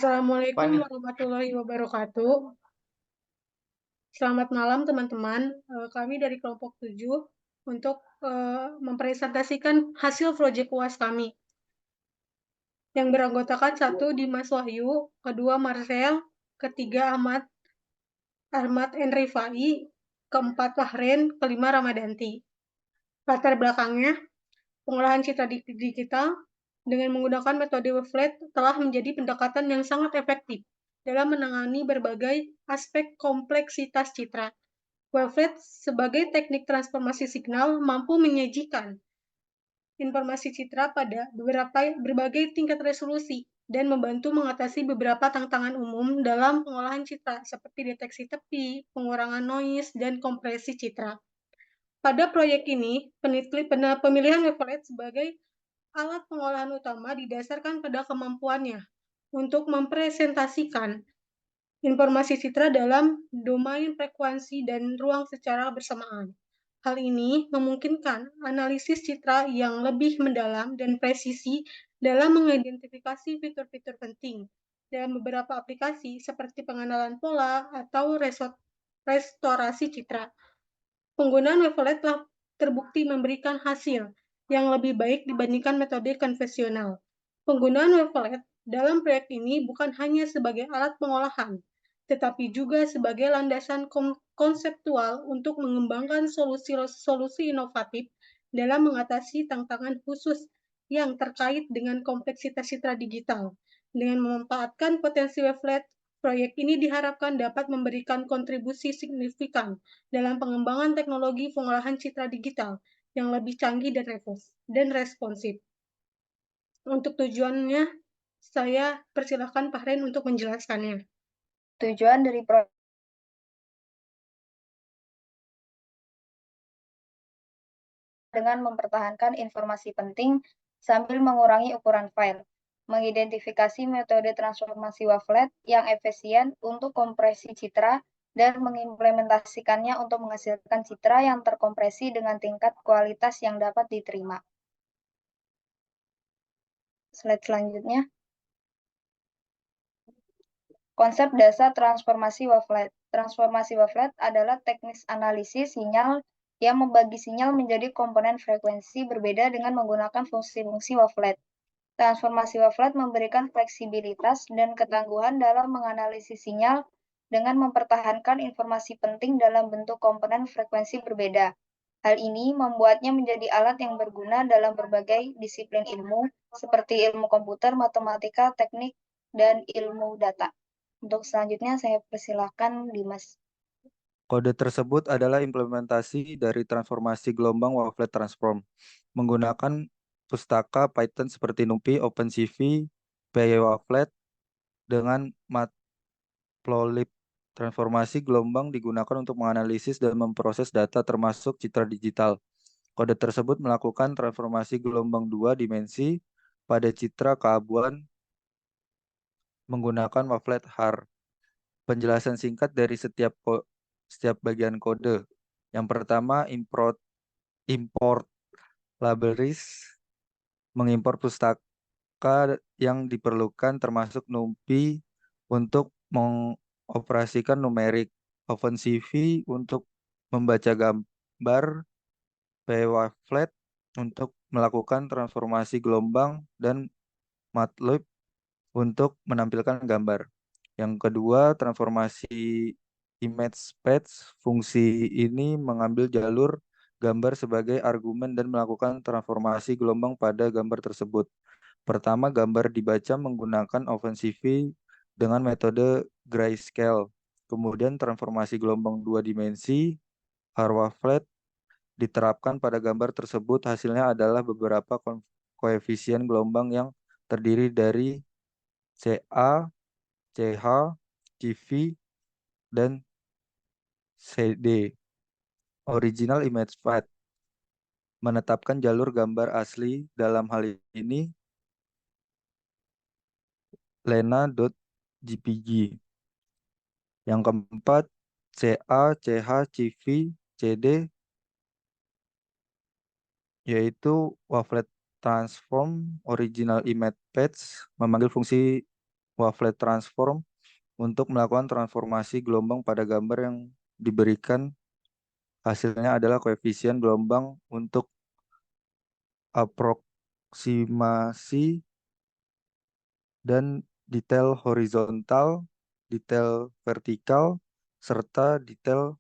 Assalamualaikum warahmatullahi wabarakatuh. Selamat malam teman-teman. Kami dari kelompok 7 untuk mempresentasikan hasil proyek UAS kami yang beranggotakan 1 Dimas Wahyu, kedua Marcel, ketiga Ahmad N. Rifai, keempat Fahren, kelima Ramadanti. Latar belakangnya, pengolahan citra digital dengan menggunakan metode wavelet telah menjadi pendekatan yang sangat efektif dalam menangani berbagai aspek kompleksitas citra. Wavelet sebagai teknik transformasi signal mampu menyajikan informasi citra pada berbagai tingkat resolusi dan membantu mengatasi beberapa tantangan umum dalam pengolahan citra seperti deteksi tepi, pengurangan noise, dan kompresi citra. Pada proyek ini, pemilihan wavelet sebagai alat pengolahan utama didasarkan pada kemampuannya untuk mempresentasikan informasi citra dalam domain frekuensi dan ruang secara bersamaan. Hal ini memungkinkan analisis citra yang lebih mendalam dan presisi dalam mengidentifikasi fitur-fitur penting dalam beberapa aplikasi seperti pengenalan pola atau restorasi citra. Penggunaan wavelet telah terbukti memberikan hasil yang lebih baik dibandingkan metode konvensional. Penggunaan wavelet dalam proyek ini bukan hanya sebagai alat pengolahan, tetapi juga sebagai landasan konseptual untuk mengembangkan solusi-solusi inovatif dalam mengatasi tantangan khusus yang terkait dengan kompleksitas citra digital. Dengan memanfaatkan potensi wavelet, proyek ini diharapkan dapat memberikan kontribusi signifikan dalam pengembangan teknologi pengolahan citra digital yang lebih canggih dan responsif. Untuk tujuannya, saya persilahkan Pak Ren untuk menjelaskannya. Tujuan dari proyek dengan mempertahankan informasi penting sambil mengurangi ukuran file, mengidentifikasi metode transformasi wavelet yang efisien untuk kompresi citra, dan mengimplementasikannya untuk menghasilkan citra yang terkompresi dengan tingkat kualitas yang dapat diterima. Slide selanjutnya. Konsep dasar transformasi wavelet. Transformasi wavelet adalah teknik analisis sinyal yang membagi sinyal menjadi komponen frekuensi berbeda dengan menggunakan fungsi-fungsi wavelet. Transformasi wavelet memberikan fleksibilitas dan ketangguhan dalam menganalisis sinyal dengan mempertahankan informasi penting dalam bentuk komponen frekuensi berbeda. Hal ini membuatnya menjadi alat yang berguna dalam berbagai disiplin ilmu, seperti ilmu komputer, matematika, teknik, dan ilmu data. Untuk selanjutnya saya persilakan Dimas. Kode tersebut adalah implementasi dari transformasi gelombang wavelet transform menggunakan pustaka Python seperti NumPy, OpenCV, PyWavelet dengan Matplotlib. Transformasi gelombang digunakan untuk menganalisis dan memproses data termasuk citra digital. Kode tersebut melakukan transformasi gelombang 2 dimensi pada citra keabuan menggunakan wavelet HAR. Penjelasan singkat dari setiap bagian kode. Yang pertama, import libraries, mengimpor pustaka yang diperlukan termasuk NumPy untuk mengoperasikan numerik, OpenCV untuk membaca gambar, PyWavelet untuk melakukan transformasi gelombang, dan Matplotlib untuk menampilkan gambar. Yang kedua, transformasi image patch. Fungsi ini mengambil jalur gambar sebagai argumen dan melakukan transformasi gelombang pada gambar tersebut. Pertama, gambar dibaca menggunakan OpenCV dengan metode grayscale. Kemudian transformasi gelombang 2 dimensi, HAR-Wavelet, diterapkan pada gambar tersebut. Hasilnya adalah beberapa koefisien gelombang yang terdiri dari CA, CH, CV, dan CD. Original Image Path menetapkan jalur gambar asli, dalam hal ini lena.jpg. Yang keempat, CA, CH, CV, CD, yaitu wavelet transform original image path memanggil fungsi wavelet transform untuk melakukan transformasi gelombang pada gambar yang diberikan. Hasilnya adalah koefisien gelombang untuk aproksimasi dan detail horizontal, detail vertikal, serta detail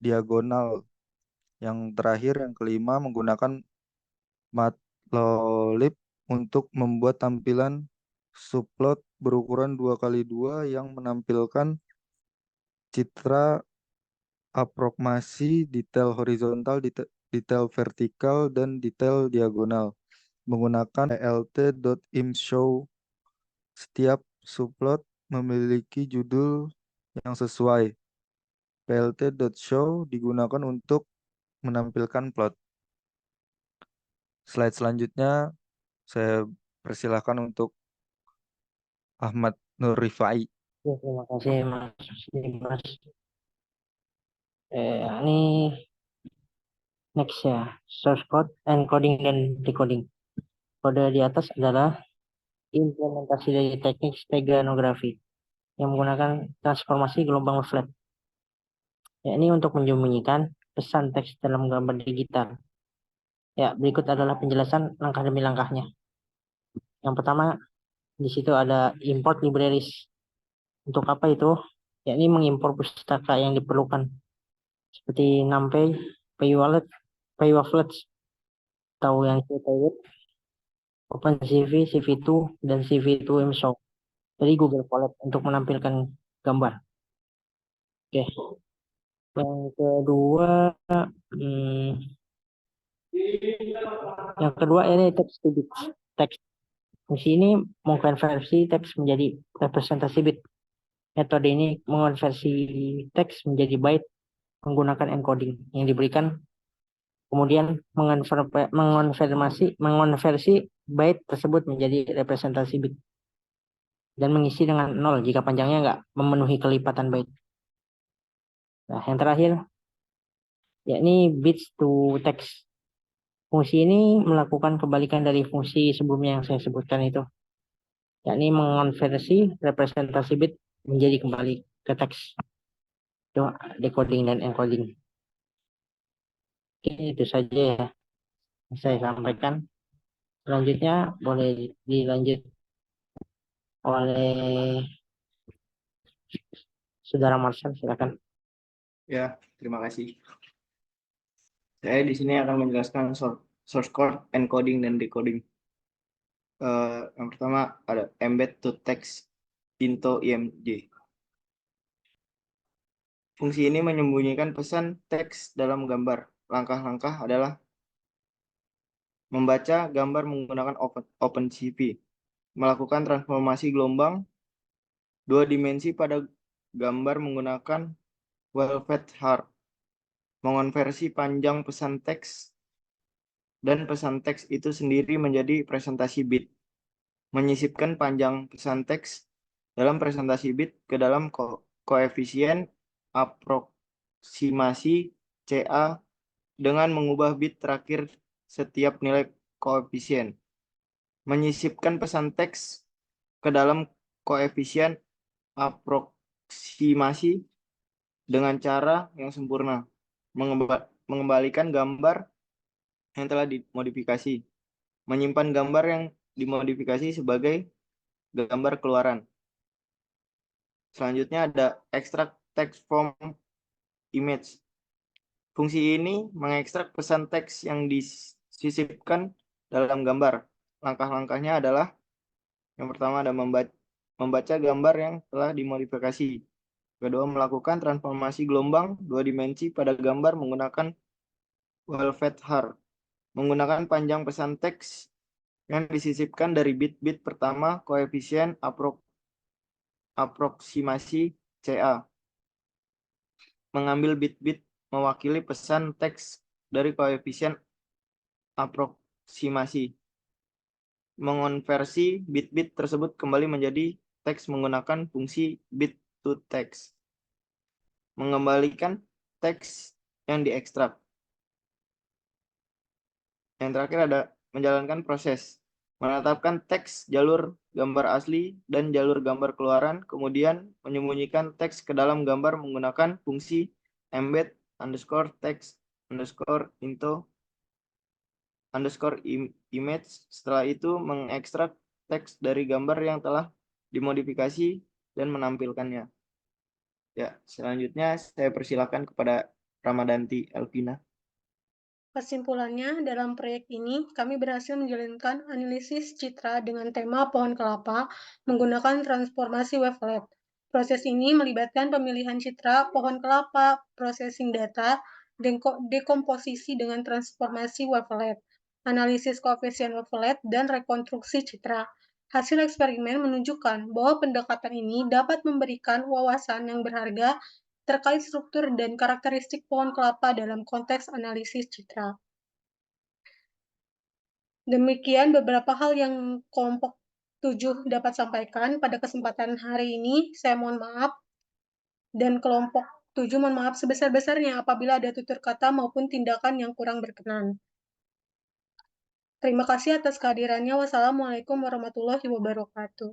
diagonal. Yang terakhir, yang kelima, menggunakan Matplotlib untuk membuat tampilan subplot berukuran 2x2 yang menampilkan citra aproksimasi, detail horizontal, detail vertikal, dan detail diagonal. Menggunakan plt.imshow, setiap subplot memiliki judul yang sesuai. plt.show digunakan untuk menampilkan plot. Slide selanjutnya saya persilahkan untuk Ahmad Nur Rifai. Ya, terima kasih Mas Dimas. Ini next ya, source code, encoding dan decoding. Kode di atas adalah implementasi dari teknik steganografi yang menggunakan transformasi gelombang wavelet. Ya, ini untuk menyembunyikan pesan teks dalam gambar digital. Ya, berikut adalah penjelasan langkah demi langkahnya. Yang pertama, di situ ada import libraries. Untuk apa itu? Ya, ini mengimpor pustaka yang diperlukan seperti NumPy, PyWallet, PyWafflets, atau yang CTW, OpenCV, CV2, dan CV2 IMShow dari Google Colab untuk menampilkan gambar. Oke. Yang kedua, ini text to bit. Teks. Fungsi ini mengkonversi teks menjadi representasi bit. Metode ini mengonversi teks menjadi byte menggunakan encoding yang diberikan, kemudian mengonversi byte tersebut menjadi representasi bit dan mengisi dengan 0 jika panjangnya nggak memenuhi kelipatan byte. Nah, yang terakhir yakni bits to text. Fungsi ini melakukan kebalikan dari fungsi sebelumnya yang saya sebutkan itu, yakni mengonversi representasi bit menjadi kembali ke teks. Itu decoding dan encoding. Oke, itu saja ya yang saya sampaikan. Selanjutnya boleh dilanjut oleh Saudara Marshall, silakan. Ya, terima kasih. Saya di sini akan menjelaskan source code, encoding, dan decoding. Yang pertama ada embed to text into IMG. Fungsi ini menyembunyikan pesan teks dalam gambar. Langkah-langkah adalah membaca gambar menggunakan OpenCV, melakukan transformasi gelombang 2 dimensi pada gambar menggunakan Wavelet Hard, mengonversi panjang pesan teks dan pesan teks itu sendiri menjadi presentasi bit, menyisipkan panjang pesan teks dalam presentasi bit ke dalam koefisien aproksimasi CA dengan mengubah bit terakhir setiap nilai koefisien, menyisipkan pesan teks ke dalam koefisien aproksimasi dengan cara yang sempurna, mengembalikan gambar yang telah dimodifikasi, menyimpan gambar yang dimodifikasi sebagai gambar keluaran. Selanjutnya ada extract text from image. Fungsi ini mengekstrak pesan teks yang disisipkan dalam gambar. Langkah-langkahnya adalah yang pertama ada membaca gambar yang telah dimodifikasi. Kedua, melakukan transformasi gelombang 2 dimensi pada gambar menggunakan Wavelet Hard, menggunakan panjang pesan teks yang disisipkan dari bit-bit pertama koefisien aproksimasi CA. Mengambil bit-bit mewakili pesan teks dari koefisien aproksimasi. Mengonversi bit-bit tersebut kembali menjadi teks menggunakan fungsi bit to text. Mengembalikan teks yang diekstrak. Yang terakhir ada menjalankan proses menetapkan teks jalur gambar asli dan jalur gambar keluaran, kemudian menyembunyikan teks ke dalam gambar menggunakan fungsi embed underscore text underscore into underscore image. Setelah itu mengekstrak teks dari gambar yang telah dimodifikasi dan menampilkannya. Ya, selanjutnya saya persilakan kepada Ramadanti Elvina. Kesimpulannya, dalam proyek ini, kami berhasil menjalankan analisis citra dengan tema pohon kelapa menggunakan transformasi wavelet. Proses ini melibatkan pemilihan citra pohon kelapa, processing data, dan dekomposisi dengan transformasi wavelet, analisis koefisien wavelet, dan rekonstruksi citra. Hasil eksperimen menunjukkan bahwa pendekatan ini dapat memberikan wawasan yang berharga terkait struktur dan karakteristik pohon kelapa dalam konteks analisis citra. Demikian beberapa hal yang kelompok 7 dapat sampaikan pada kesempatan hari ini. Saya mohon maaf, dan kelompok 7 mohon maaf sebesar-besarnya apabila ada tutur kata maupun tindakan yang kurang berkenan. Terima kasih atas kehadirannya. Wassalamualaikum warahmatullahi wabarakatuh.